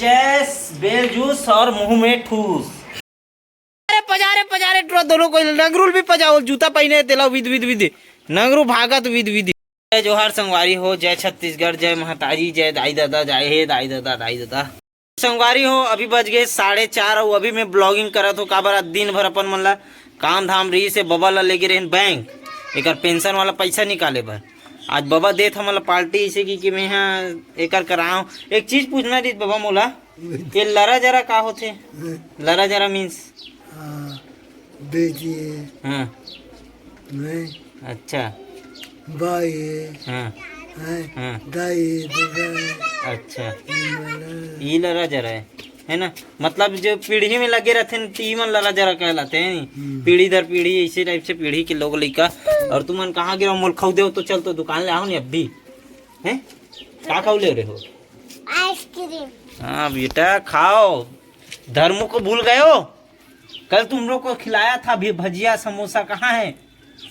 Chess bell juice और मुंह में ठूस। अरे पजारे पजारे दोनों को नगरुल भी पजाओ, जूता पहने तेला विद विद विद नगरू भागत विद विद। जय जोहार संगवारी हो, जय छत्तीसगढ़, जय महतारी, जय दाई दादा, जय हे दाई दादा दाई दादा। संगवारी हो अभी बज गए 4:30 और अभी मैं ब्लॉगिंग करत हो। काबर दिन भर अपन मन ला काम धाम रही से बबा ला लेके रहे बैंक एक पेंशन वाला पैसा निकाले बर। आज बाबा देत हमला पार्टी इसे की कि मैं यहाँ एक कराऊं। एक चीज पूछना रही बाबा मोला, ये लरा जरा का होते? लरा जरा मीन्स बेटी है, हाँ मैं अच्छा भाई है, हाँ हाँ दाई दादा अच्छा ये लरा जरा है ना, मतलब जो पीढ़ी में लगे रहते हैं ती मन लरा जरा कहलाते हैं नी। पीढ़ी दर पीढ़ी इसी टाइप से पीढ़ी के लोग लइका। और तुम मन कहाँ गिरा मोल खाऊ दे तो चल तो दुकान ले आओ नी अभी हैं। क्या खाऊ ले रहे हो? आइसक्रीम। हाँ बेटा खाओ, धर्मों को भूल गए हो? कल तुम लोग को खिलाया था भी भजिया समोसा, कहाँ है?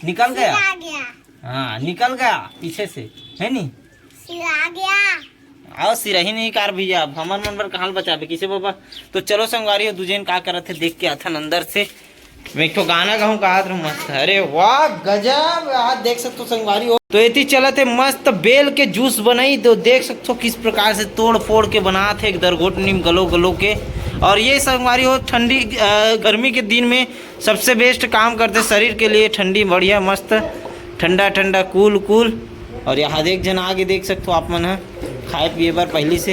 निकल गया? आ गया। हाँ निकल गया पीछे से है नी। सिरा गया। आओ सिरही नहीं कार भैया, अब हमार मन पर कहाँ बचाबे किसे बाबा। तो चलो संगवारी हो दूजेन का करत है देख के आथन अंदर से। मैं एक तो गाना गाऊं का हाथ मस्त। अरे वाह गजब, आज देख सकते हो संगवारी हो। तो इतनी चलत है मस्त बेल के जूस बनाई, तो देख सकते हो किस प्रकार से तोड़ फोड़ के बना थे एक दरगोट नीम गलो गलो के। और ये संगवारी हो ठंडी गर्मी के दिन में सबसे बेस्ट काम करते शरीर के लिए। ठंडी बढ़िया मस्त ठंडा ठंडा कूल कूल। और यहाँ देख जन आगे देख सकते हो आप मन है खाए पिए बार पहली से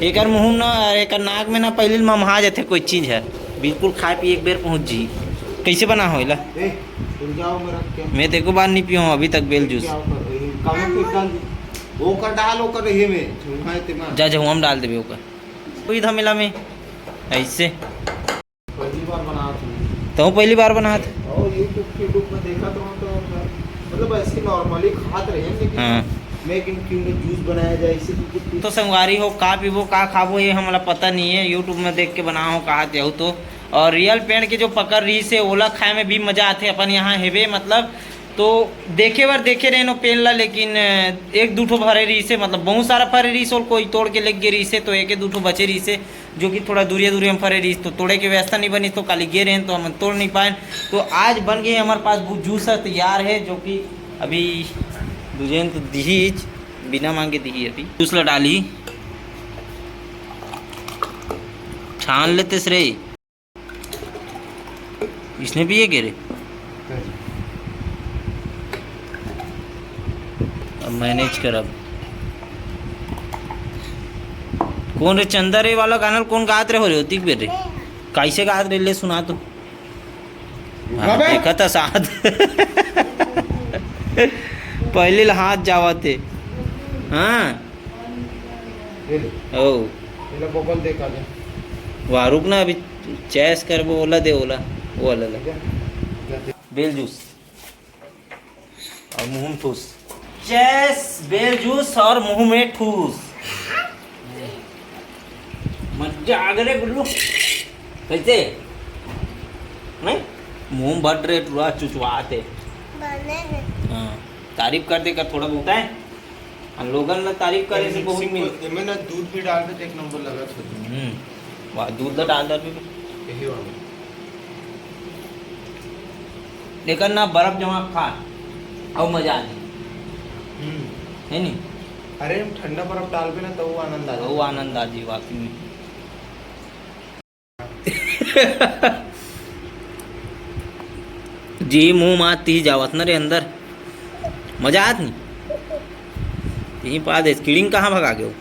एक मुँह ना एक नाक में ना पहले ममहा जाते कोई चीज़ है, बिल्कुल खाए पिए एक बेर पहुँच जी। कैसे बना हो इला? मैं देखो बार नहीं पियो अभी तक बेल जूस। जा जा हम डाल देवे ओकर कोई धमेला में ऐसे। तो पहली बार बना थे मतलब ऐसे नॉर्मली खाते रहे हैं, लेकिन हाँ। मैं क्यों जूस बनाया जाए इसे तो संगवारी हो का पीबो का खाबो ये हमारा पता नहीं है, यूट्यूब में देख के बना हो कहा जाऊ तो। और रियल पेड़ के जो पकड़ रही से ओला खाए में भी मजा आते अपन यहाँ हेवे मतलब। तो देखे बार देखे रहे नो पेड़ ला, लेकिन एक दूठो भरे रही से मतलब बहुत सारा फरे रही से और कोई तोड़ के लग गए रही से, तो एक दूठो बचे रही से जो कि थोड़ा दूरिया दूरी में फरे रही तो तोड़े की व्यवस्था नहीं बनी तो काली गे रहे तो हम तोड़ नहीं पाए। तो आज बन गए हमारे पास जूस तैयार है, जो कि अभी दूजेन तो दीज बिना मांगे दी अभी जूस ला डाली छान लेते रे। इसने पिए गे रे अब मैनेज कर। अब कौन रे चंदा रे वाला गाना कौन गात रहे हो रे होती बेरे कैसे गात रहे ले सुना तो। हाँ, देखा था साथ पहले हाथ जावते। हाँ ओ बबल देखा जाए वाह रुक ना अभी चैस कर वो ओला दे ओला वो वाला बेल जूस और मुंह में ठूस। चैस बेल जूस और मुंह में ठूस मजा आ गए गुल्लू। कैसे नहीं मुंह बढ़ रहे पूरा चुचवाते। हाँ तारीफ कर देकर थोड़ा बहुत है हम लोगन ना तारीफ करे से बहुत मिल। मैं ना दूध भी डाल के एक नंबर लगा था। वाह दूध डाल दर यही वाला लेकिन ना बर्फ जमा खा और मजा आ है नहीं। अरे ठंडा बर्फ डाल के ना तो वो आनंद आ वो आनंद आ जी वाकई में। जी मुंह मात ती जावत ना रे अंदर मजा आत नहीं यहीं पा दे। कीड़िंग कहाँ भगा गए हो?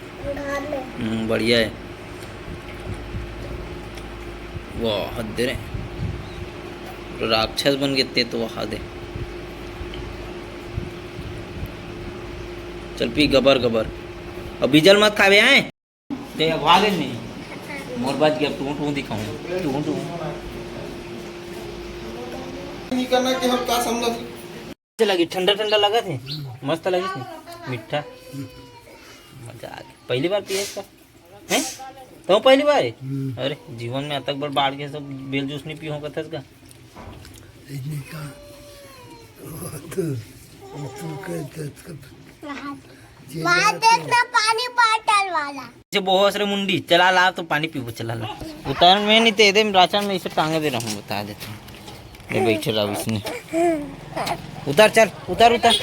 बढ़िया है वाह हद रे राक्षस बन गए तो वहा दे। चल पी गबर गबर अब बीजल मत खावे आए ते अगवा दे नहीं मोर बात गया टू टू दिखाऊं टू टू नहीं करना कि हम क्या समझ लगी ठंडा ठंडा लगा थे मस्त लगी थी मीठा मजा आ गया। पहली बार पिया इसका हैं तो पहली बार है? अरे जीवन में तक बाढ़ के सब बेल जूस नहीं पियो कथस का वहाँ देखना पानी बॉटल वाला। जे बहुत रे मुंडी चला ला तो पानी पीबो चला ला उतार में नहीं तो एकदम राशन में इसे टांगे दे रहा हूँ बता देता हूँ ये बैठे रहा उसने उतार चल उतार उतार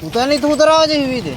उतार नहीं तो उतर आ जाए